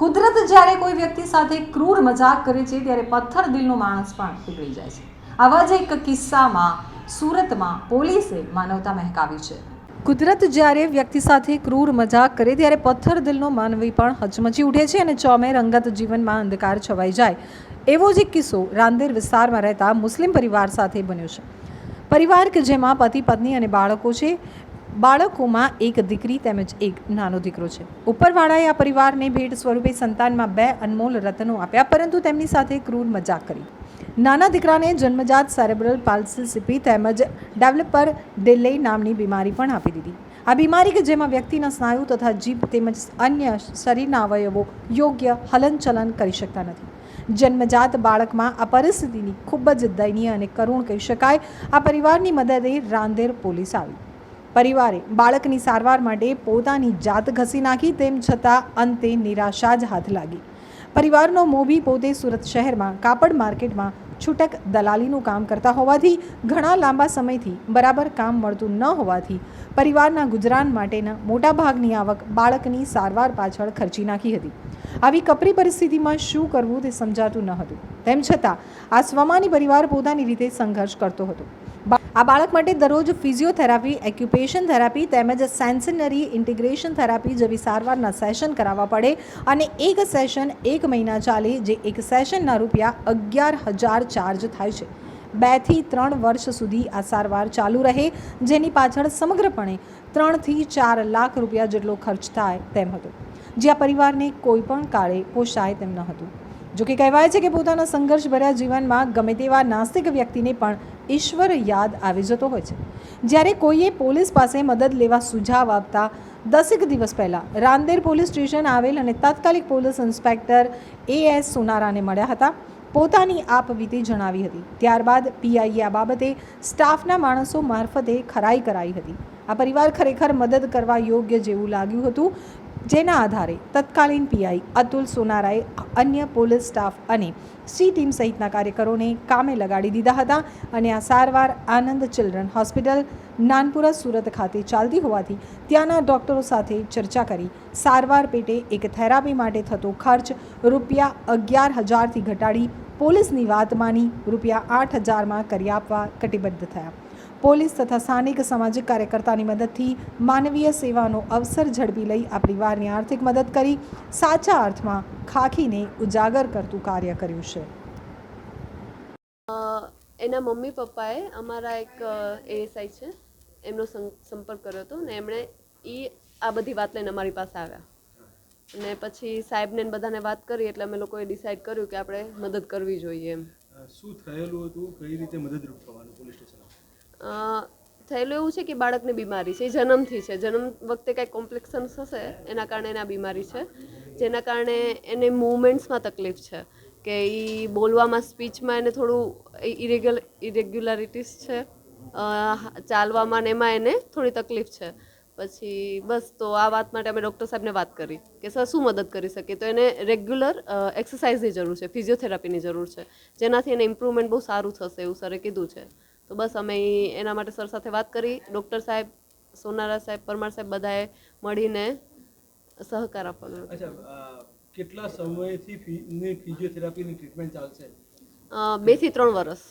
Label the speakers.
Speaker 1: કુદરત જ્યારે કોઈ વ્યક્તિ સાથે ક્રૂર મજાક કરે છે ત્યારે પથ્થર દિલનો માણસ પણ પીગળી જાય છે. આવા જ એક કિસ્સામાં સુરતમાં પોલીસે માનવતા મહેકાવી છે. કુદરત જ્યારે વ્યક્તિ સાથે ક્રૂર મજાક કરે ત્યારે પથ્થર દિલનો માનવી પણ હચમચી ઉઠે છે અને ચોમેર અંગત જીવનમાં અંધકાર છવાઈ જાય એવો જ એક કિસ્સો રાંદેર વિસ્તારમાં રહેતા મુસ્લિમ પરિવાર સાથે બન્યો છે. પરિવાર કે જેમાં પતિ પત્ની અને બાળકો છે. બાળકોમાં એક દીકરી તેમજ એક નાનો દીકરો છે. ઉપરવાળાએ આ પરિવારને ભેટ સ્વરૂપે સંતાનમાં 2 અનમોલ રત્નો આપ્યા, પરંતુ તેમની સાથે ક્રૂર મજાક કરી. નાના દીકરાને જન્મજાત સેરેબ્રલ પાલ્સી તેમજ ડેવલપર ડેલે નામની બીમારી પણ આપી દીધી. આ બીમારી કે જેમાં વ્યક્તિના સ્નાયુ તથા જીભ તેમજ અન્ય શરીરના અવયવો યોગ્ય હલનચલન કરી શકતા નથી. જન્મજાત બાળકમાં આ પરિસ્થિતિની ખૂબ જ દયનીય અને કરુણ કહી શકાય. આ પરિવારની મદદે રાંદેર પોલીસ આવી. પરિવારે બાળકની સારવાર માટે પોતાની જાત ઘસી નાખી, તેમ છતાં અંતે નિરાશા જ હાથ લાગી. પરિવારનો મોભી પોતે સુરત શહેરમાં કાપડ માર્કેટમાં છૂટક દલાલીનું કામ કરતા હોવાથી ઘણા લાંબા સમયથી બરાબર કામ મળતું ન હોવાથી પરિવારના ગુજરાન માટેના મોટાભાગની આવક બાળકની સારવાર પાછળ ખર્ચી નાખી હતી. આવી કપરી પરિસ્થિતિમાં શું કરવું તે સમજાતું ન હતું. તેમ છતાં આ સ્વમાની પરિવાર પોતાની રીતે સંઘર્ષ કરતો હતો. આ બાળક માટે દરરોજ ફિઝિયોથેરાપી, એક્યુપેશન થેરાપી તેમજ સેન્સરી ઇન્ટિગ્રેશન થેરાપી જેવી સારવારના સેશન કરાવવા પડે અને એક સેશન 1 મહિના ચાલે, જે એક સેશનના રૂપિયા 11,000 ચાર્જ થાય છે. 2 થી 3 વર્ષ સુધી આ સારવાર ચાલુ રહે, જેની પાછળ સમગ્રપણે 3 થી 4 લાખ રૂપિયા જેટલો ખર્ચ થાય તેમ હતો, જ્યાં પરિવારને કોઈ પણ કાળે પોષાય તેમ ન હતું. જોકે કહેવાય છે કે પોતાના સંઘર્ષભર્યા જીવનમાં ગમે તેવા નાસ્તિક વ્યક્તિને પણ ઈશ્વર યાદ આવી જતો હોય છે. જ્યારે કોઈએ પોલીસ પાસે મદદ લેવા સુઝાવ આપતા 10 દિવસ પહેલાં રાંદેર પોલીસ સ્ટેશન આવેલ અને તાત્કાલિક પોલીસ ઇન્સ્પેક્ટર AS સોનારાને મળ્યા હતા. પોતાની આપવીતી જણાવી હતી. ત્યારબાદ PIએ આ બાબતે સ્ટાફના માણસો મારફતે ખરાઈ કરાઈ હતી. આ પરિવાર ખરેખર મદદ કરવા યોગ્ય જેવું લાગ્યું હતું, જેના આધારે તત્કાલીન PI અતુલ સોનારાએ અન્ય પોલીસ સ્ટાફ અને C ટીમ સહિતના કાર્યકરોને કામે લગાડી દીધા હતા અને આ સારવાર આનંદ ચિલ્ડ્રન હોસ્પિટલ નાનપુરા સુરત ખાતે ચાલતી હોવાથી ત્યાંના ડૉક્ટરો સાથે ચર્ચા કરી સારવાર પેટે એક થેરાપી માટે થતો ખર્ચ રૂપિયા 11,000થી ઘટાડી પોલીસની વાત માની રૂપિયા 8,000માં કરી આપવા કટિબદ્ધ થયા. પોલીસ તથા સ્થાનિક સામાજિક કાર્યકર્તાની મદદથી માનવીય સેવાનો અવસર ઝડપી લઈ આ પરિવારની આર્થિક મદદ કરી સાચા અર્થમાં ખાખીને ઉજાગર કરતું કાર્ય કર્યું છે.
Speaker 2: એના મમ્મી પપ્પાએ અમારા એક ASI છે એમનો સંપર્ક કર્યો હતો ને એમણે આ બધી વાત લઈને અમારી પાસે આવ્યા અને પછી સાહેબને બધાને વાત કરી એટલે અમે લોકોએ ડિસાઈડ કર્યું કે આપણે મદદ કરવી જોઈએ. એમ
Speaker 3: શું થયેલું હતું, કઈ રીતે મદદરૂપ થવાનું પોલીસ સ્ટેશન?
Speaker 2: થયેલું એવું છે કે બાળકને બીમારી છે, જન્મથી છે, જન્મ વખતે કાંઈ કોમ્પ્લેક્શન્સ હશે એના કારણે એને આ બીમારી છે, જેના કારણે એને મૂવમેન્ટ્સમાં તકલીફ છે કે એ બોલવામાં, સ્પીચમાં એને થોડું ઇરેગ્યુલારિટીસ છે, ચાલવામાં ને એમાં એને થોડી તકલીફ છે. પછી બસ તો આ વાત માટે અમે ડૉક્ટર સાહેબને વાત કરી કે સર શું મદદ કરી શકીએ, તો એને રેગ્યુલર એક્સરસાઇઝની જરૂર છે, ફિઝિયોથેરાપીની જરૂર છે, જેનાથી એને ઇમ્પ્રુવમેન્ટ બહુ સારું થશે એવું સરે કીધું છે. તો બસ અમે એના માટે સર સાથે વાત કરી. ડૉક્ટર સાહેબ, સોનારા સાહેબ, પરમાર સાહેબ બધાએ મળીને સહકાર આપવાનો.
Speaker 3: કેટલા સમયથી ફિઝિયોથેરાપીની ટ્રીટમેન્ટ ચાલશે?
Speaker 2: 2 થી 3 વર્ષ.